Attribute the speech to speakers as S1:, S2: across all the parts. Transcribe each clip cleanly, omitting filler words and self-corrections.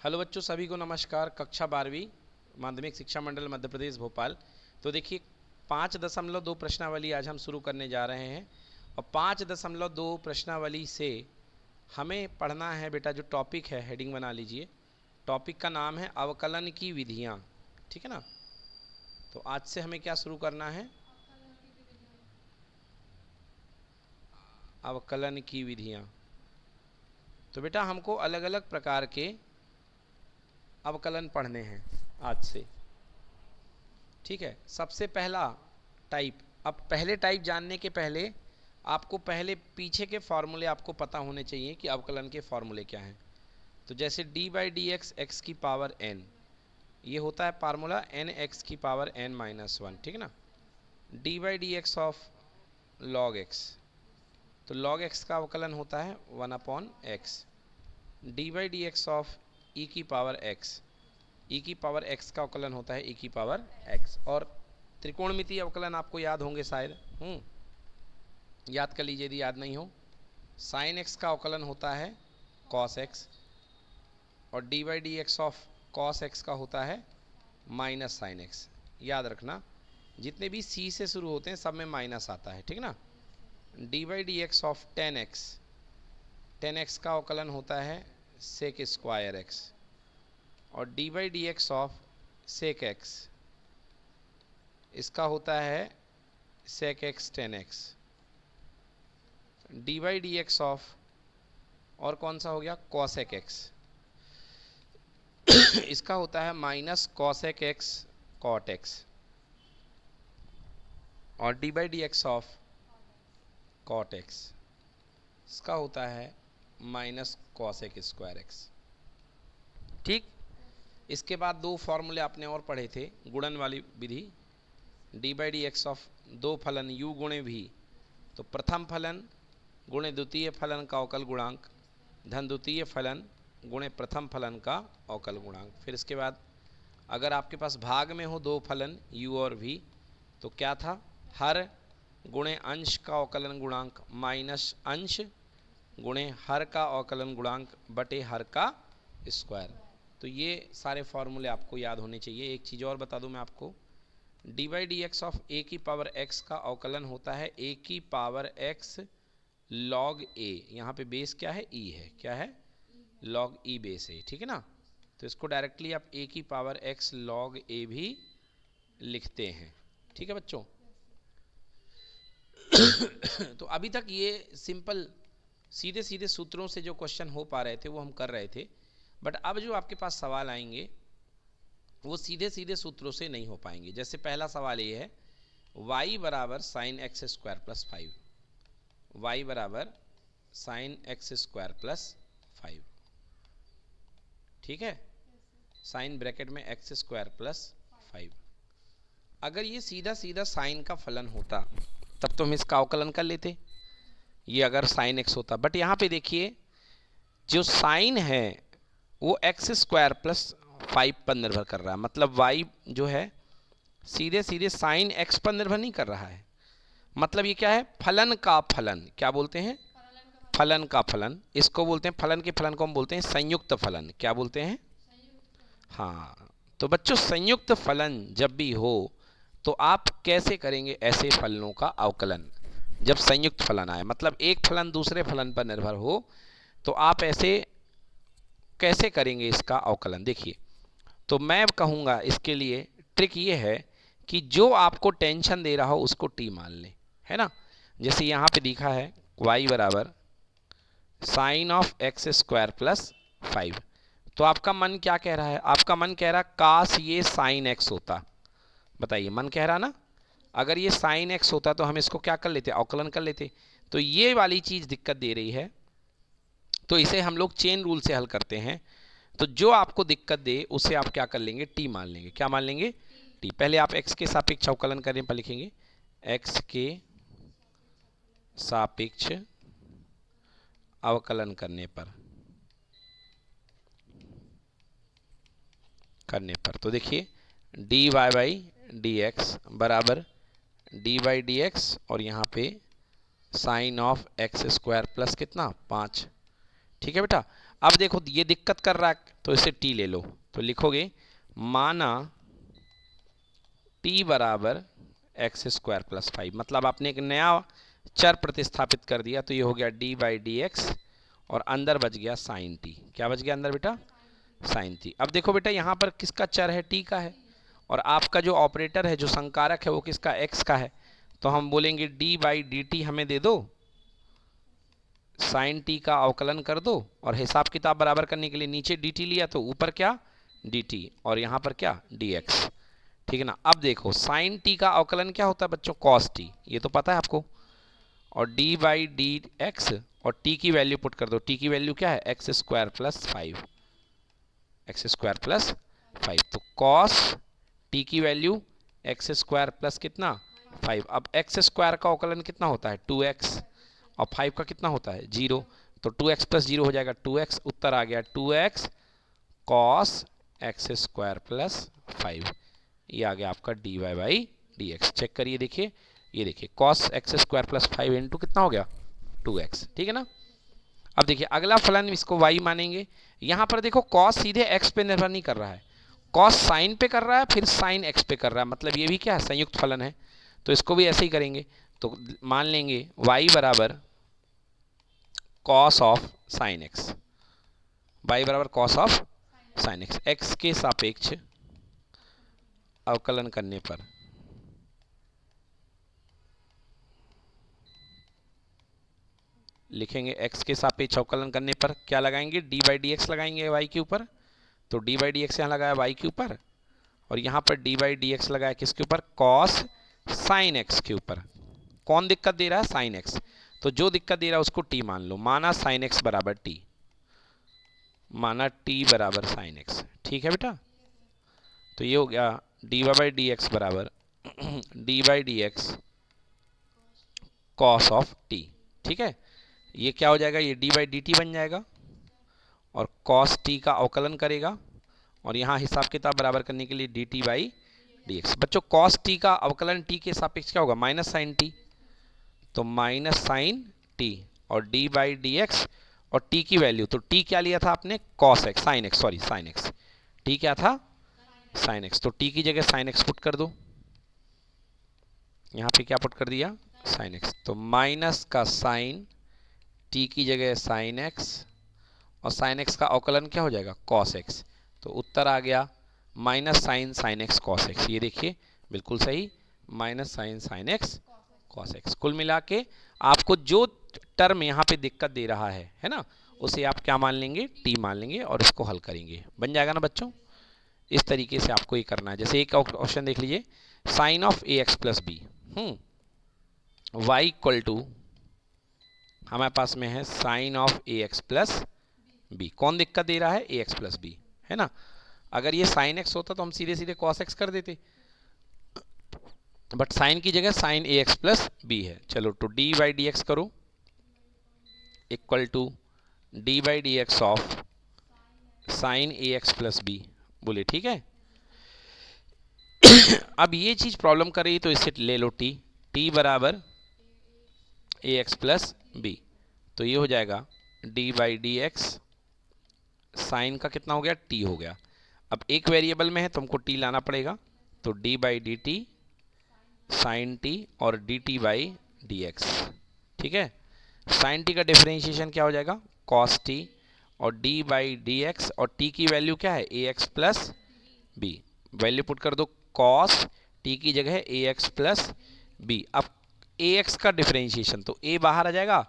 S1: Hello बच्चों, सभी को नमस्कार। कक्षा 12वीं माध्यमिक शिक्षा मंडल मध्य प्रदेश भोपाल। तो देखिए 5.2 प्रश्नावली आज हम शुरू करने जा रहे हैं और 5.2 प्रश्नावली से हमें पढ़ना है बेटा। जो टॉपिक है, हेडिंग बना लीजिए। टॉपिक का नाम है अवकलन की विधियाँ। ठीक है ना। तो आज से हमें क्या शुरू करना है? अवकलन की विधियाँ। तो बेटा हमको अलग अलग प्रकार के अवकलन पढ़ने हैं आज से। ठीक है। सबसे पहला टाइप। अब पहले टाइप जानने के पहले आपको पहले पीछे के फॉर्मूले आपको पता होने चाहिए कि अवकलन के फॉर्मूले क्या हैं। तो जैसे d by d x x की पावर एन, ये होता है फार्मूला एन एक्स की पावर एन माइनस वन। ठीक है ना। D by d x of log x, तो लॉग एक्स का अवकलन होता है one upon x. D by d x of e की पावर एक्स, ई की पावर एक्स का अवकलन होता है ई की पावर एक्स। और त्रिकोणमितीय अवकलन आपको याद होंगे शायद। याद कर लीजिए यदि याद नहीं हो। साइन एक्स का अवकलन होता है कॉस एक्स, और d by d x of cos x का होता है माइनस साइन एक्स। याद रखना, जितने भी सी से शुरू होते हैं सब में माइनस आता है। ठीक ना। D by d x of tan x, tan x का अवकलन होता है सेक स्क्वायर एक्स, और d by d x of sec x, इसका होता है sec x tan x. D by d x of और कौन सा हो गया, कॉसेक एक्स, इसका होता है minus cosec x cot x. और d by d x of cot x, इसका होता है माइनस कॉसेक स्क्वायर एक्स। ठीक। इसके बाद दो फॉर्मूले आपने और पढ़े थे, गुणन वाली विधि। D by d x of दो फलन u गुणे भी, तो प्रथम फलन गुणे द्वितीय फलन का अवकल गुणांक धन द्वितीय फलन गुणे प्रथम फलन का अवकल गुणांक। फिर इसके बाद अगर आपके पास भाग में हो दो फलन u और v, तो क्या था, हर गुणे अंश का अवकलन गुणांक माइनस अंश गुणे हर का अवकलन गुणांक बटे हर का स्क्वायर। तो ये सारे फॉर्मूले आपको याद होने चाहिए। एक चीज़ और बता दूं मैं आपको, d by d x of a की पावर एक्स का अवकलन होता है ए की पावर एक्स लॉग ए। यहाँ पे बेस क्या है, ई है। क्या है, लॉग ई बेस है। ठीक है ना। तो इसको डायरेक्टली आप ए की पावर एक्स लॉग ए भी लिखते हैं। ठीक है बच्चों। तो अभी तक ये सिंपल सीधे सीधे सूत्रों से जो क्वेश्चन हो पा रहे थे वो हम कर रहे थे, बट अब जो आपके पास सवाल आएंगे वो सीधे सीधे सूत्रों से नहीं हो पाएंगे। जैसे पहला सवाल ये है, y बराबर sine x square plus 5, y बराबर साइन एक्स स्क्वायर प्लस 5। ठीक है। साइन ब्रैकेट में एक्स स्क्वायर प्लस 5। अगर ये सीधा सीधा साइन का फलन होता तब तो हम इसका अवकलन कर लेते, ये अगर साइन एक्स होता। बट यहाँ पे देखिए जो साइन है वो एक्स स्क्वायर प्लस 5 पर निर्भर कर रहा है। मतलब y जो है सीधे सीधे साइन x पर निर्भर नहीं कर रहा है। मतलब ये क्या है, फलन का फलन। क्या बोलते हैं, फलन का फलन। इसको बोलते हैं, फलन के फलन को हम बोलते हैं संयुक्त फलन। क्या बोलते हैं, हाँ। तो बच्चों संयुक्त फलन जब भी हो तो आप कैसे करेंगे ऐसे फलनों का अवकलन, जब संयुक्त फलन आए, मतलब एक फलन दूसरे फलन पर निर्भर हो, तो आप ऐसे कैसे करेंगे इसका अवकलन। देखिए, तो मैं कहूँगा इसके लिए ट्रिक ये है कि जो आपको टेंशन दे रहा हो उसको टी मान लें, है ना। जैसे यहाँ पे लिखा है y बराबर sine of x square plus 5, तो आपका मन क्या कह रहा है, आपका मन कह रहा है काश ये साइन एक्स होता। बताइए, मन कह रहा ना, अगर ये साइन एक्स होता तो हम इसको क्या कर लेते, अवकलन कर लेते। तो ये वाली चीज़ दिक्कत दे रही है, तो इसे हम लोग चेन रूल से हल करते हैं। तो जो आपको दिक्कत दे उसे आप क्या कर लेंगे, टी मान लेंगे। क्या मान लेंगे, टी। पहले आप x के सापेक्ष अवकलन करने पर लिखेंगे, x के सापेक्ष अवकलन करने पर तो देखिए d y by d x बराबर डी बाई डी एक्स और यहाँ पे sine of x square plus कितना 5। ठीक है बेटा। अब देखो ये दिक्कत कर रहा है तो इसे टी ले लो, तो लिखोगे माना टी बराबर एक्स स्क्वायर प्लस 5, मतलब आपने एक नया चर प्रतिस्थापित कर दिया, तो ये हो गया डी बाई डी एक्स और अंदर बच गया साइन टी। क्या बच गया अंदर बेटा? Sine t. अब देखो बेटा यहाँ पर किसका चर है? टी का है, और आपका जो ऑपरेटर है, जो संकारक है, वो किसका? एक्स का है। तो हम बोलेंगे डी बाई डी टी हमें दे दो, साइन टी का अवकलन कर दो, और हिसाब किताब बराबर करने के लिए नीचे डी टी लिया तो ऊपर क्या? डी टी, और यहाँ पर क्या? D x. ठीक है ना। अब देखो साइन टी का अवकलन क्या होता है बच्चों? कॉस टी, ये तो पता है आपको। और डी बाई डी एक्स, और टी की वैल्यू पुट कर दो। टी की वैल्यू क्या है? X square plus 5, x square plus 5। तो कॉस टी की वैल्यू एक्स स्क्वायर प्लस कितना? 5। अब एक्स स्क्वायर का अवकलन कितना होता है? 2x, और 5 का कितना होता है? 0। तो 2x प्लस 0 हो जाएगा 2x। उत्तर आ गया 2x cos x square plus 5। ये आ गया आपका d y by d x. Check करिए, देखिए, ये देखिए cos x square plus 5 into कितना हो गया? 2x। ठीक है ना। अब देखिए अगला फलन, इसको y मानेंगे। यहाँ पर देखो कॉस सीधे x पे निर्भर नहीं कर रहा है, कॉस साइन पे कर रहा है, फिर साइन x पे कर रहा है, मतलब ये भी क्या है? संयुक्त फलन है। तो इसको भी ऐसे ही करेंगे। तो मान लेंगे y बराबर cos of sine x, y बराबर cos of sine x, x के सापेक्ष अवकलन करने पर लिखेंगे, x के सापेक्ष अवकलन करने पर क्या लगाएंगे? डी बाई डी एक्स लगाएंगे y के ऊपर। तो डी बाई डी एक्स यहाँ लगाया y के ऊपर, और यहाँ पर डी बाई डी एक्स लगाया किसके ऊपर? कॉस साइन एक्स के ऊपर। कौन दिक्कत दे रहा है? Sign x. तो जो दिक्कत दे रहा है उसको t मान लो। माना साइन एक्स बराबर t, माना t बराबर साइन एक्स। ठीक है बेटा। तो ये हो गया d y by d x बराबर d by d x cos of t। ठीक है। ये क्या हो जाएगा? ये डी बाई डी टी बन जाएगा, और कॉस टी का अवकलन करेगा, और यहाँ हिसाब किताब बराबर करने के लिए d t by d x. बच्चों कॉस टी का अवकलन टी के सापेक्ष क्या होगा? Minus sine t. तो माइनस साइन टी, और डी बाई डी एक्स, और टी की वैल्यू, तो टी क्या लिया था आपने? Cos x, sine x, sorry sine x. T क्या था? Sign x. तो टी की जगह साइन एक्स पुट कर दो। यहाँ पे क्या पुट कर दिया? Sine x. तो माइनस का साइन, टी की जगह साइन एक्स, और साइन एक्स का अवकलन क्या हो जाएगा? Cos x. तो उत्तर आ गया minus sine sine x cos x. ये देखिए बिल्कुल सही, minus sine sine x cos x. कुल मिला के आपको जो टर्म यहाँ पे दिक्कत दे रहा है ना, उसे आप क्या मान लेंगे? टी मान लेंगे, और इसको हल करेंगे। बन जाएगा ना बच्चों। इस तरीके से आपको ये करना है। जैसे एक क्वेश्चन देख लीजिए, sine of a x plus b, y equal to, हमारे पास में है sine of a x plus b. कौन दिक्कत दे रहा है? ए एक्स प्लस बी, है ना। अगर ये साइन एक्स होता तो हम सीधे सीधे कॉस एक्स कर देते, बट साइन की जगह sine a x plus b है। चलो, तो डी बाई डी एक्स करो equal to d by d x of sine a x plus b. बोले ठीक है। अब ये चीज प्रॉब्लम कर रही है, तो इसे ले लो टी, टी बराबर ए एक्स प्लस बी। तो ये हो जाएगा d by d x, sine का कितना हो गया? टी हो गया। अब एक वेरिएबल में है तो हमको टी लाना पड़ेगा, तो d by d t sine t, और d t by d x. ठीक है। साइन टी का डिफरेंशिएशन क्या हो जाएगा? कॉस टी, और डी बाई डी एक्स, और टी की वैल्यू क्या है? A x plus b. Value put कर दो, कॉस टी की जगह है ए एक्स प्लस बी। अब ए एक्स का डिफरेंशिएशन, तो ए बाहर आ जाएगा,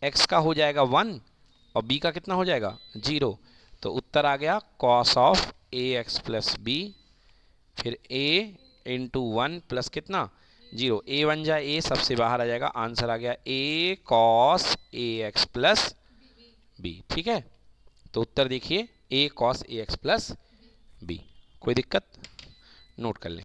S1: एक्स का हो जाएगा 1, और बी का कितना हो जाएगा? 0। तो उत्तर आ गया cos of a x plus b, फिर ए इंटू 1 प्लस कितना? 0। ए बन जाए ए, सबसे बाहर आ जाएगा, आंसर आ गया ए cos A x plus B. ठीक है। तो उत्तर देखिए ए cos A x plus B. कोई दिक्कत? नोट कर लें।